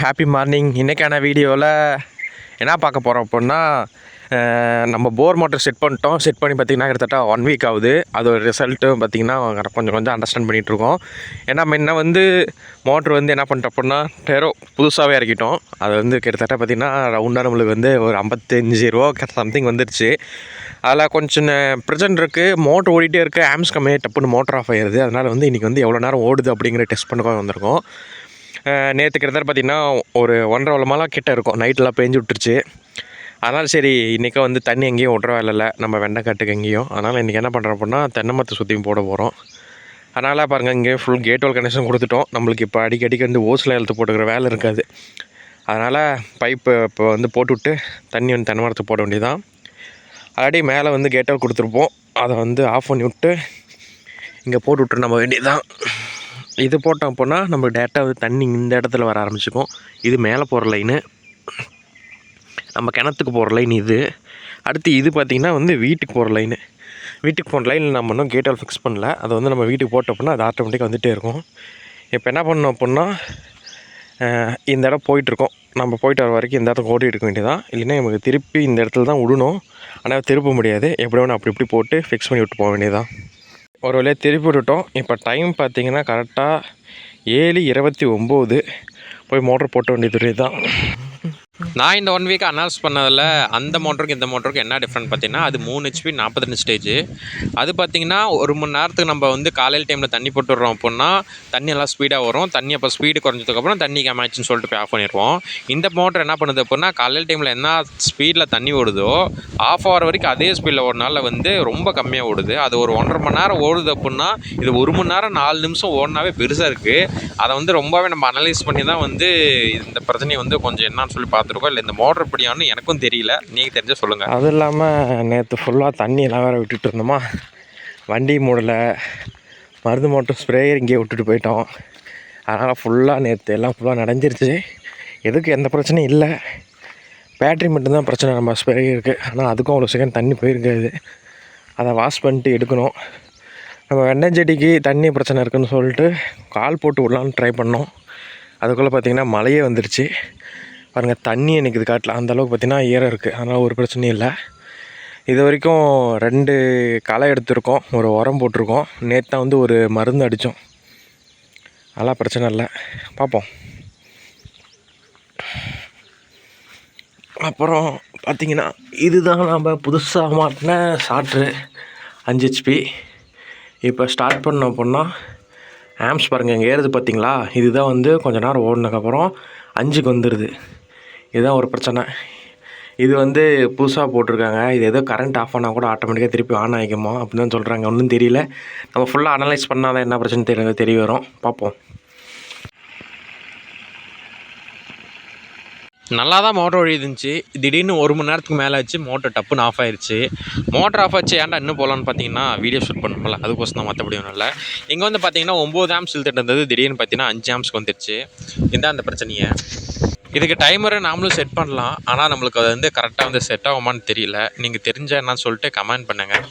Happy morning. இன்றைக்கான வீடியோவில் என்ன பார்க்க போகிறோம் அப்படின்னா, நம்ம போர் மோட்டர் செட் பண்ணிட்டோம். செட் பண்ணி பார்த்திங்கன்னா கிட்டத்தட்ட 1 வீக் ஆகுது. அதோட ரிசல்ட்டும் பார்த்திங்கன்னா கொஞ்சம் அண்டர்ஸ்டாண்ட் பண்ணிகிட்ருக்கோம். ஏன்னா முன்ன மோட்ரு என்ன பண்ணிட்டோம் அப்படின்னா டெரோ புதுசாகவே இறக்கிட்டோம். அது கிட்டத்தட்ட பார்த்திங்கன்னா ரவுண்டாக நம்மளுக்கு ஒரு 55 ரூபா சம்திங் வந்துருச்சு. அதில் கொஞ்சம் ப்ரெசென்ட் இருக்குது. மோட்ரு ஓடிட்டே இருக்குது. ஆம்ஸ் கம்மியாக டப்புன்னு மோட்டர் ஆஃப் ஆகிடுது. அதனால் இன்றைக்கி எவ்வளோ நேரம் ஓடுது அப்படிங்கிற டெஸ்ட் பண்ண வந்திருக்கோம். நேற்று கிட்டத்தட்ட பார்த்திங்கன்னா ஒரு 1.5 வளமெல்லாம் கிட்ட இருக்கும். நைட்டெலாம் பேஞ்சு விட்டுருச்சு. அதனால் சரி இன்றைக்கி தண்ணி எங்கேயும் விட்ற வேலை இல்லை நம்ம வெண்டைக்காட்டுக்கு எங்கேயும். அதனால் இன்றைக்கி என்ன பண்ணுறோம் அப்படின்னா தென்னை மரத்தை சுற்றியும் போட போகிறோம். அதனால் பாருங்கள் இங்கே ஃபுல் கேட் வால் கனெக்ஷன் கொடுத்துட்டோம். நம்மளுக்கு இப்போ அடிக்கடி ஓஸில் இழுத்து போட்டுக்கிற வேலை இருக்காது. அதனால் பைப்பு இப்போ போட்டுவிட்டு தண்ணி தென்னை மரத்துக்கு போட வேண்டியதான். ஆல்ரெடி மேலே கேட் வால் கொடுத்துருப்போம். அதை ஆஃப் பண்ணி விட்டு இங்கே போட்டு விட்டு நம்ம வேண்டியதான். இது போட்டோம் அப்படின்னா நம்ம டேரெக்டாக தண்ணி இந்த இடத்துல வர ஆரம்பிச்சிக்கும். இது மேலே போகிற லைனு, நம்ம கிணத்துக்கு போகிற லைன் இது. அடுத்து இது பார்த்திங்கன்னா வீட்டுக்கு போகிற லைனு. வீட்டுக்கு போகிற லைனில் நம்ம இன்னும் கேட்டால் ஃபிக்ஸ் பண்ணல. அதை நம்ம வீட்டுக்கு போட்டோம் அப்படின்னா அது ஆட்டோமேட்டிக்காக வந்துகிட்டே இருக்கும். இப்போ என்ன பண்ணோம் அப்படின்னா இந்த இடம் போயிட்டுருக்கோம். நம்ம போயிட்டு வர வரைக்கும் இந்த இடத்துக்கு ஓடி எடுக்க வேண்டியதான். இல்லைன்னா நமக்கு திருப்பி இந்த இடத்துல தான் விடணும். ஆனால் திருப்ப முடியாது. எப்படி வேணும் அப்படி இப்படி போட்டு ஃபிக்ஸ் பண்ணி விட்டு போக வேண்டியதான். ஒரு வழியாக திருப்பி விட்டுட்டோம். இப்போ டைம் பார்த்திங்கன்னா கரெக்டாக 7:29. போய் மோட்டர் போட்ட வேண்டியது தான். நான் இந்த 1 வீக் அனௌன்ஸ் பண்ணதில் அந்த மோட்டருக்கு இந்த மோட்டருக்கு என்ன டிஃப்ரெண்ட் பார்த்தீங்கன்னா, அது 3 HP 42 ஸ்டேஜ். அது பார்த்திங்கன்னா 1 மணி நேரத்துக்கு நம்ம காலையில் டைமில் தண்ணி போட்டுடுறோம் அப்படின்னா தண்ணி எல்லாம் ஸ்பீடாக வரும். தண்ணி அப்போ ஸ்பீடு குறைஞ்சதுக்கப்புறம் தண்ணி கம்மியாச்சுன்னு சொல்லிட்டு போய் ஆஃப் பண்ணிடுவோம். இந்த மோட்டர் என்ன பண்ணுது அப்படின்னா காலையில் டைமில் என்ன ஸ்பீடில் தண்ணி ஓடுதோ ஆஃப் ஆகிற வரைக்கும் அதே ஸ்பீடில் ஓடினால ரொம்ப கம்மியாக ஓடுது. அது ஒரு 1.5 மணி நேரம் ஓடுது அப்படின்னா இது 1 மணி நேரம் 4 நிமிஷம் ஓடினாவே பெருசாக இருக்குது. அதை ரொம்பவே நம்ம அனலைஸ் பண்ணி தான் இந்த பிரச்சனையை கொஞ்சம் என்னான்னு சொல்லி பார்த்துருக்கோம். இல்லை இந்த மோட்டர் எப்படியான்னு எனக்கும் தெரியல. நீங்கள் தெரிஞ்சால் சொல்லுங்கள். அதுவும் இல்லாமல் நேற்று ஃபுல்லாக தண்ணி எல்லாம் வேறு விட்டுட்டு இருந்தோமா, வண்டி மூடலை, மருந்து மோட்டர் ஸ்ப்ரேயர் இங்கேயே விட்டுட்டு போயிட்டோம். அதனால் ஃபுல்லாக நேற்று எல்லாம் ஃபுல்லாக நனைஞ்சிருச்சு. எதுக்கு எந்த பிரச்சனையும் இல்லை. பேட்ரி மட்டும்தான் பிரச்சனை நம்ம ஸ்ப்ரேயருக்கு. ஆனால் அதுக்கும் அவ்வளோ செகண்ட் தண்ணி போயிருக்காது. அதை வாஷ் பண்ணிட்டு எடுக்கணும். நம்ம வெண்டஞ்செடிக்கு தண்ணி பிரச்சனை இருக்குதுன்னு சொல்லிட்டு கால் போட்டு விடலான்னு ட்ரை பண்ணோம். அதுக்குள்ளே பார்த்திங்கன்னா மழையே வந்துடுச்சு. பாருங்கள் தண்ணி எனக்கு இது காட்டல. அந்தளவுக்கு பார்த்திங்கன்னா ஈரம் இருக்குது. அதனால் ஒரு பிரச்சனையும் இல்லை. இது வரைக்கும் 2 களை எடுத்திருக்கோம், ஒரு உரம் போட்டிருக்கோம். நேற்று தான் ஒரு மருந்து அடித்தோம். அதெல்லாம் பிரச்சனை இல்லை. பார்ப்போம். அப்புறம் பார்த்திங்கன்னா இதுதான் நம்ம புதுசாக மாட்டின சாட்ரு 5 HP. இப்போ ஸ்டார்ட் பண்ணோம் அப்படின்னா ஆம்ஸ் பாருங்கள் இங்கே ஏறுது பார்த்திங்களா. இதுதான் கொஞ்சம் நேரம் ஓடினதுக்கப்புறம் 5க்கு வந்துடுது. இதுதான் ஒரு பிரச்சனை. இது புதுசாக போட்டிருக்காங்க. இது ஏதோ கரண்ட் ஆஃப் ஆனால் கூட ஆட்டோமேட்டிக்காக திருப்பி ஆன் ஆகிக்குமா அப்படின்னு தான் சொல்கிறாங்க. ஒன்றும் தெரியல. நம்ம ஃபுல்லாக அனலைஸ் பண்ணால் தான் என்ன பிரச்சனை தெரிய வரும். பார்ப்போம். நல்லா தான் மோட்டர் ஓடிருந்துச்சு. திடீர்னு 1 மணி நேரத்துக்கு மேலே ஆச்சு மோட்டர் டப்புன்னு ஆஃப் ஆயிடுச்சு. மோட்டர் ஆஃப் ஆச்சு ஏன்டா இன்னும் போகலான்னு பார்த்தீங்கன்னா வீடியோ ஷூட் பண்ணல, அதுக்கோசம் தான். மற்றபடி ஒன்றும் இல்லை. இங்கே பார்த்தீங்கன்னா 9 ஆம்ஸ் இழுத்துட்டு இருந்தது, திடீர்னு பார்த்தீங்கன்னா 5 ஆம்ஸ்க்கு வந்துடுச்சு. இதுதான் அந்த பிரச்சனையை. இதுக்கு டைமரை நாமளும் செட் பண்ணலாம். ஆனால் நம்மளுக்கு அது கரெக்டாக செட் ஆகுமான்னு தெரியல. நீங்கள் தெரிஞ்சால் என்னன்னு சொல்லிட்டு கமெண்ட் பண்ணுங்கள்.